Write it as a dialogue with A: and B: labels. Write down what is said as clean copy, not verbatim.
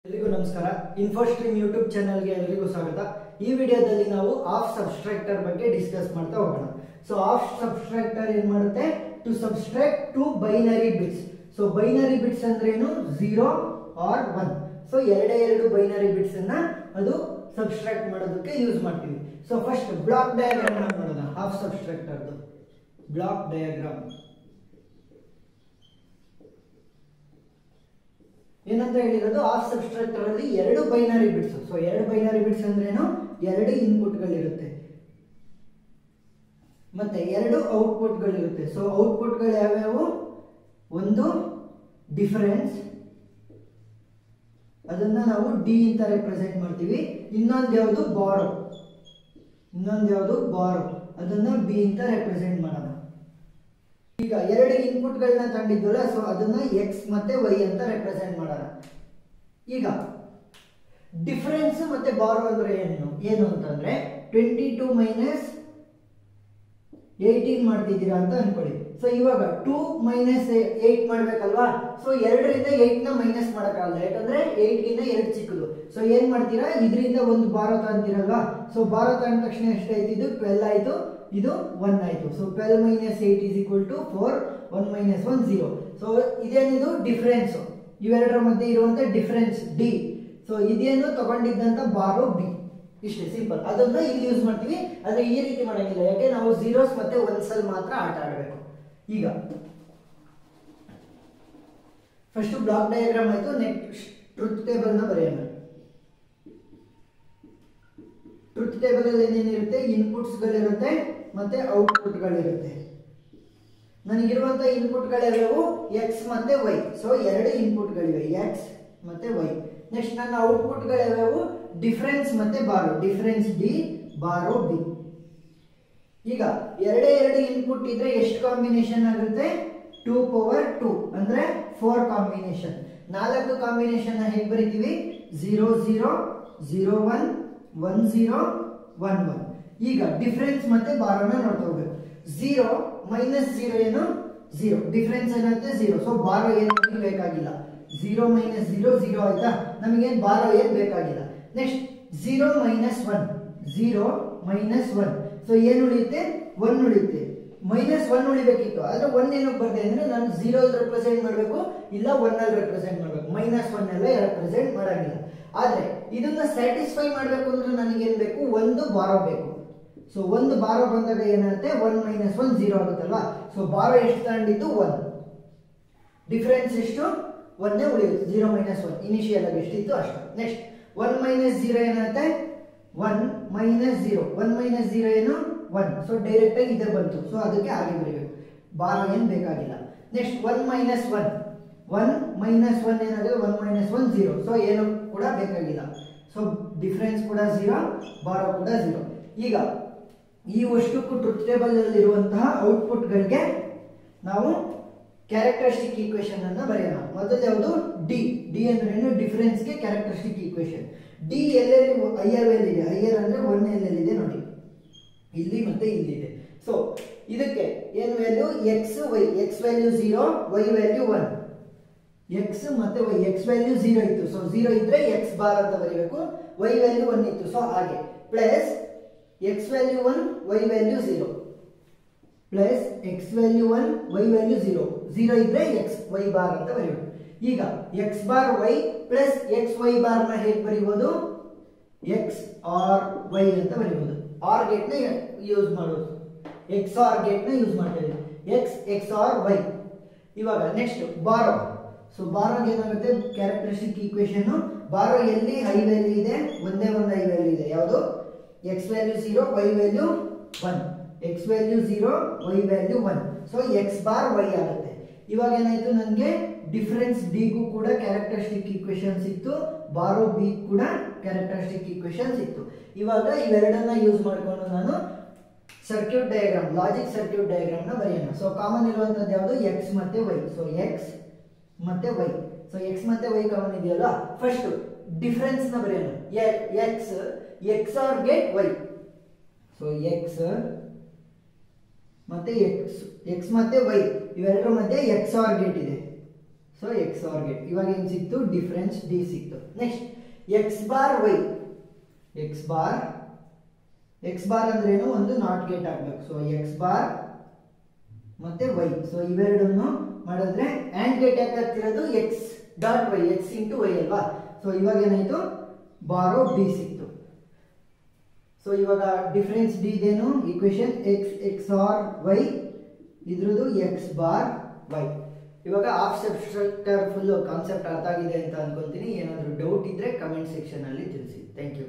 A: ಎಲ್ಲರಿಗೂ ನಮಸ್ಕಾರ. ಇನ್ಫೋಸ್ಟ್ರೀಮ್ ಯೂಟ್ಯೂಬ್ ಚಾನೆಲ್ಗೆ ಎಲ್ಲರಿಗೂ ಸ್ವಾಗತ. ಈ ವಿಡಿಯೋದಲ್ಲಿ ನಾವು ಆಫ್ ಸಬ್ಸ್ಟ್ರಾಕ್ಟರ್ ಬಗ್ಗೆ ಡಿಸ್ಕಸ್ ಮಾಡ್ತಾ ಹೋಗೋಣ. ಸೊ ಆಫ್ ಸಬ್ಸ್ಟ್ರಾಕ್ಟರ್ ಏನ್ ಮಾಡುತ್ತೆ? To subtract two binary bits. So binary bits ಅಂದ್ರೇನು? 0 ಆರ್ 1. ಸೊ ಎರಡು ಬೈನರಿ ಬಿಟ್ಸ್ ಅನ್ನ ಅದು ಸಬ್ಸ್ಟ್ರಾಕ್ಟ್ ಮಾಡೋದಕ್ಕೆ ಯೂಸ್ ಮಾಡ್ತೀವಿ. ಸೊ ಫಸ್ಟ್ ಬ್ಲಾಕ್ ಡಯಾಗ್ರಾಮ್ ಮಾಡೋಣ. ಆಫ್ ಸಬ್ಸ್ಟ್ರಾಕ್ಟರ್ ಬ್ಲಾಕ್ ಡಯಾಗ್ರಾಮ್ ಏನಂತ ಹೇಳಿರೋದು? ಆಫ್ ಸಬ್ಸ್ಟ್ರಾಕ್ಟರ್ ಅಲ್ಲಿ ಎರಡು ಬೈನರಿ ಬಿಟ್ಸ್. ಸೊ ಎರಡು ಬೈನರಿ ಬಿಟ್ಸ್ ಅಂದ್ರೇನು? ಎರಡು ಇನ್ಪುಟ್ ಗಳಿರುತ್ತೆ ಮತ್ತೆ ಎರಡು ಔಟ್ಪುಟ್ ಗಳಿರುತ್ತೆ. ಸೊ ಔಟ್ಪುಟ್ ಗಳು ಯಾವ್ಯಾವು? ಒಂದು ಡಿಫರೆನ್ಸ್, ಅದನ್ನ ನಾವು ಡಿ ಅಂತ ರೆಪ್ರೆಸೆಂಟ್ ಮಾಡ್ತೀವಿ. ಇನ್ನೊಂದು ಯಾವುದು? ಬಾರೋ. ಅದನ್ನ ಬಿ ಅಂತ ರೆಪ್ರೆಸೆಂಟ್ ಮಾಡೋಣ. ಈಗ ಎರಡು ಇನ್ಪುಟ್ ಗಳನ್ನ ತಂದಿದ್ವಲ್ಲ, ಸೊ ಅದನ್ನ ಎಕ್ಸ್ ಮತ್ತೆ ವೈ ಅಂತ ರೆಪ್ರೆಸೆಂಟ್ ಮಾಡೋಣ. ಈಗ ಡಿಫರೆನ್ಸ್ ಮತ್ತೆ ಬಾರೋ ಅಂದ್ರೆ ಏನು ಅಂತಂದ್ರೆ 22 ಮೈನಸ್ 18 ಮಾಡ್ತಿದ್ದೀರಾ ಅಂತ ಅನ್ಕೊಳ್ಳಿ. ಸೊ ಇವಾಗ 2 ಮೈನಸ್ 8 ಮಾಡ್ಬೇಕಲ್ವಾ? ಸೊ 2ರಿಂದ 8 ನ ಮೈನಸ್ ಮಾಡಕ್ಕಾಗಲ್ಲ, ಯಾಕಂದ್ರೆ 8 ಗಿಂತ 2 ಚಿಕ್ಕದು. ಸೊ ಏನ್ ಮಾಡ್ತೀರಾ? ಇದರಿಂದ ಒಂದು ಬಾರೋ ತಗೊಂತೀರಲ್ವಾ? ಸೊ ಬಾರೋ ತಗೊಂಡ ತಕ್ಷಣ ಎಷ್ಟಾಯ್ತು? ಇದು 12 ಆಯ್ತು, ಇದು 1 ಆಯ್ತು. So 12 minus 8 is equal to 4. 1 minus 1 0. So ಇದೇನಿದು? ಡಿಫರೆನ್ಸ್. ಇವೆರಡರ ಮಧ್ಯೆ ಇರುವಂತ ಡಿಫರೆನ್ಸ್ ಡಿ. ಸೊ ಇದೇನು ತಗೊಂಡಿದ್ದಂತ ಬಾರೋ ಬಿ. ಇಷ್ಟೇ ಸಿಂಪಲ್. ಅದನ್ನ ಇಲ್ಲಿ ಯೂಸ್ ಮಾಡ್ತೀವಿ. ಆದ್ರೆ ಈ ರೀತಿ ಮಾಡಂಗಿಲ್ಲ, ಯಾಕೆ? ನಾವು ಝೀರೋಸ್ ಮತ್ತೆ ಒನ್ಸ್ ಅಲ್ಲಿ ಮಾತ್ರ ಆಟ ಆಡಬೇಕು. ಈಗ ಫಸ್ಟ್ ಬ್ಲಾಕ್ ಡಯಾಗ್ರಾಮ್ ಆಯ್ತು. ನೆಕ್ಸ್ಟ್ ಟ್ರುತ್ ಟೇಬಲ್ ನ ಬರೆಯೋಣ. ಟ್ರುತ್ ಟೇಬಲ್ ಅಲ್ಲಿ ಏನೇನಿರುತ್ತೆ? ಇನ್ಪುಟ್ಸ್ ಗಳಿರುತ್ತೆ ಮತ್ತೆ ಔಟ್ಪುಟ್ ಗಳಿರುತ್ತೆ. ನನಗಿರುವಂತ ಇನ್ಪುಟ್ ಗಳಿವೆವು ಎಕ್ಸ್ ಮತ್ತೆ ವೈ. ಸೊ ಎರಡು ಇನ್ಪುಟ್ ಗಳಿವೆ, ಎಕ್ಸ್ ಮತ್ತೆ ವೈ. ನೆಕ್ಸ್ಟ್ ನನ್ನ ಔಟ್ಪುಟ್ ಗಳಿವೆವು ಡಿಫರೆನ್ಸ್ ಮತ್ತೆ ಬಾರೋ. ಡಿಫರೆನ್ಸ್ ಡಿ, ಬಾರೋ ಬಿ. ಈಗ ಎರಡು ಇನ್ಪುಟ್ ಇದ್ರೆ ಎಷ್ಟು ಕಾಂಬಿನೇಷನ್ ಆಗುತ್ತೆ? 2 ಪವರ್ 2 ಅಂದ್ರೆ 4 ಕಾಂಬಿನೇಷನ್. 4 ಕಾಂಬಿನೇಷನ್ ಹೇಗೆ ಬರೀತೀವಿ? 0 0 0 1 1 0 1 1. ಈಗ ಡಿಫರೆನ್ಸ್ ಮತ್ತೆ ಬಾರೋನ ನೋಡ್ತಾ ಹೋಗ್ಬೇಕು. 0 ಮೈನಸ್ 0 ಏನು? 0. ಡಿಫರೆನ್ಸ್ ಏನಾಗುತ್ತೆ? 0. ಸೊ ಬಾರೋ ಏನು ನಮಗೆ ಬೇಕಾಗಿಲ್ಲ. 0 ಮೈನಸ್ 0 0 ಆಯ್ತಾ? ನಮಗೇನು ಬಾರೋ ಏನು ಬೇಕಾಗಿಲ್ಲ. Next 0 minus 1 0 minus 1. ಸೊ ಏನು ಉಳಿಯುತ್ತೆ? 1 ಉಳಿಯುತ್ತೆ. ಮೈನಸ್ 1 ಉಳಿಬೇಕಿತ್ತು, ಆದ್ರೆ 1 ಏನಕ್ಕೆ ಬರ್ದೆ ಅಂದ್ರೆ ನಾನು 0 ಅಲ್ಲಿ ರೆಪ್ರೆಸೆಂಟ್ ಮಾಡಬೇಕು, ಇಲ್ಲ 1 ಅಲ್ಲಿ ರೆಪ್ರೆಸೆಂಟ್ ಮಾಡಬೇಕು. ಮೈನಸ್ 1 ಎಲ್ಲ ರೆಪ್ರೆಸೆಂಟ್ ಮಾಡಂಗಿಲ್ಲ. ಆದ್ರೆ ಇದನ್ನ ಸ್ಯಾಟಿಸ್ಫೈ ಮಾಡಬೇಕು ಅಂದ್ರೆ ನನಗೆ ಏನ್ ಬೇಕು? ಒಂದು ಬಾರೋ ಬೇಕು. ಸೊ ಒಂದು ಬಾರೋ ಬಂದಾಗ ಏನಾಗುತ್ತೆ? 1 ಮೈನಸ್ 1 0 ಆಗುತ್ತಲ್ವಾ? ಸೊ ಬಾರೋ ಎಷ್ಟು ತಗೊಂಡಿದ್ದು? 1. ಡಿಫರೆನ್ಸ್ ಎಷ್ಟು? 1 ಉಳಿಯುತ್ತೆ. 0 ಮೈನಸ್ 1 ಇನಿಷಿಯಲ್ ಆಗಿ ಎಷ್ಟಿತ್ತು ಅಷ್ಟು. ನೆಕ್ಸ್ಟ್ 1 ಮೈನಸ್ 0 ಏನಾಗುತ್ತೆ? 1 ಮೈನಸ್ 0. 1 ಮೈನಸ್ 0 ಏನು? 1. ಸೊ ಡೈರೆಕ್ಟ್ ಆಗಿ ಇದೇ ಬಂತು. ಸೊ ಅದಕ್ಕೆ ಹಾಗೆ ಬರೀಬೇಕು, ಬಾರೋ ಏನು ಬೇಕಾಗಿಲ್ಲ. ನೆಕ್ಸ್ಟ್ 1 ಮೈನಸ್ 1 1 ಮೈನಸ್ 1 ಏನಾಗುತ್ತೆ? 1 ಮೈನಸ್ 1 0. ಸೊ ಏನು ಕೂಡ ಬೇಕಾಗಿಲ್ಲ. ಸೊ ಡಿಫರೆನ್ಸ್ ಕೂಡ 0, ಬಾರೋ ಕೂಡ 0. ಈಗ ಈ ವಸ್ತುಕ್ಕೂ ಟ್ರುತ್ ಟೇಬಲ್ ಅಲ್ಲಿ ಇರುವಂತಹ ಔಟ್ಪುಟ್ ಗಳಿಗೆ ನಾವು ಕ್ಯಾರೆಕ್ಟರಿಸ್ಟಿಕ್ ಈಕ್ವೇಶನ್ ಅನ್ನು ಬರೆಯೋಣ. ಮೊದಲು ಯಾವುದು? ಡಿ. ಡಿ ಅಂದ್ರೆ ಏನು? ಡಿಫರೆನ್ಸ್ ಗೆ ಕ್ಯಾರೆಕ್ಟರಿಸ್ಟಿಕ್ ಈಕ್ವೇಶನ್. ಡಿ ಎಲ್ಲೆಲ್ಲಿ ಹೈಯರ್ ವ್ಯಾಲ್ಯೂ ಇದೆ? ಹೈಯರ್ ಅಂದ್ರೆ 1 ಎಲ್ಲೆಲ್ಲಿದೆ ನೋಡಿ, ಇಲ್ಲಿ ಮತ್ತೆ ಇಲ್ಲಿದೆ. ಸೊ ಇದಕ್ಕೆ ಏನು value? X y. X value 0, y value 1. X ಮತ್ತೆ ವೈ. ಎಕ್ಸ್ ವ್ಯಾಲ್ಯೂ 0 ಇತ್ತು, ಸೊ 0 ಇದ್ರೆ ಎಕ್ಸ್ ಬಾರ್ ಅಂತ ಬರೀಬೇಕು. ವೈ ವ್ಯಾಲ್ಯೂ 1 ಇತ್ತು, ಸೊ ಹಾಗೆ plus x value 1, y value 0 plus x value 1, y value 0. 0 ಇದ್ರೆ ಎಕ್ಸ್ ವೈ ಬಾರ್ ಅಂತ ಬರೀಬೇಕು. ಈಗ x bar y plus x y bar ನ ಹೇಗೆ ಬರೀಬಹುದು? ಎಕ್ಸ್ ಆರ್ ವೈ ಅಂತ ಬರೀಬಹುದು. ಆರ್ ಗೇಟ್ ನ ಯೂಸ್ ಮಾಡೋದು, ಎಕ್ಸ್ ಆರ್ ಗೇಟ್ ನ ಯೂಸ್ ಮಾಡ್ತೇವೆ. X R y. ಇವಾಗ ನೆಕ್ಸ್ಟ್ ಬಾರೋ. ಸೊ ಬಾರೋಗೆ ಏನಾಗುತ್ತೆ? Characteristic equation. ಬಾರೋ ಎಲ್ಲಿ ಹೈ ವ್ಯಾಲ್ಯೂ ಇದೆ? ಒಂದೇ ಒಂದು ಹೈ ವ್ಯಾಲ್ಯೂ ಇದೆ. ಯಾವುದು? X value 0, y value 1. X value 0, y value 1. So x bar y ಆಗುತ್ತೆ. ಇವಾಗ ಏನಾಯ್ತು? ನನಗೆ ಡಿಫರೆನ್ಸ್ ಡಿ ಗೂ ಕೂಡ ಕ್ಯಾರೆಕ್ಟರಿಸ್ಟಿಕ್ ಈಕ್ವೇಶನ್ ಸಿಕ್ತು, ಬಾರೋ ಬಿ ಕೂಡ ಕ್ಯಾರೆಕ್ಟರಿಸ್ಟಿಕ್ ಈಕ್ವೇಶನ್ ಸಿಕ್ತು. ಇವಾಗ ಇವೆರಡನ್ನ ಯೂಸ್ ಮಾಡಿಕೊಂಡು ನಾನು circuit diagram, logic circuit diagram ನ ಬರೆಯೋಣ. ಸೊ ಕಾಮನ್ ಇರುವಂತದ್ದು ಯಾವುದು? ಎಕ್ಸ್ ಮತ್ತೆ ವೈ. ಸೊ ಎಕ್ಸ್ ಮತ್ತೆ ವೈ. ಸೊ ಎಕ್ಸ್ ಮತ್ತೆ ವೈ ಕಾಮನ್ ಇದೆಯಲ್ಲ, ಫಸ್ಟ್ ಡಿಫರೆನ್ಸ್ ನ ಬರೆಯೋಣ. X XOR gate y. So x ಮತ್ತೆ ಎಕ್ಸ್ ಮತ್ತೆ ವೈ ಇವೆರಡರ ಮಧ್ಯೆ ಎಕ್ಸ್ ಆರ್ ಗೇಟ್ ಇದೆ. So XOR gate. ಇವಾಗ ಏನು ಸಿಕ್ತು? ಡಿಫರೆನ್ಸ್ ಡಿ ಸಿಕ್ತು. Next x bar y. X bar ಅಂದ್ರೇನು? ಒಂದು ನಾಟ್ ಗೇಟ್ ಹಾಕ್ಬೇಕು. ಸೊ ಎಕ್ಸ್ ಬಾರ್ ಮತ್ತೆ ವೈ. ಸೊ ಇವೆರಡನ್ನು ಮಾಡಿದ್ರೆ ಆ್ಯಂಡ್ ಗೇಟ್ ಯಾಕೆ ಆಗ್ತಿರೋದು? X dot y, x into y ಅಲ್ವಾ. ಸೊ ಇವಾಗ ಏನಾಯ್ತು? ಬಾರ್ ಆಫ್ ಡಿ ಸಿಕ್ತು. ಸೊ ಇವಾಗ ಡಿಫರೆನ್ಸ್ ಡಿ ಇದೇನು? ಈಕ್ವೇಶನ್ ಎಕ್ಸ್ ಆರ್ ವೈ, ಇದ್ರದ್ದು ಎಕ್ಸ್ ಬಾರ್ ವೈ. ಇವಾಗ ಹಾಫ್ ಸಬ್ಸ್ಟ್ರಕ್ಟರ್ ಫುಲ್ ಕಾನ್ಸೆಪ್ಟ್ ಅರ್ಥ ಆಗಿದೆ ಅಂತ ಅನ್ಕೊಂತೀನಿ. ಏನಾದರೂ ಡೌಟ್ ಇದ್ರೆ ಕಮೆಂಟ್ ಸೆಕ್ಷನ್ ಅಲ್ಲಿ ತಿಳಿಸಿ. Thank you.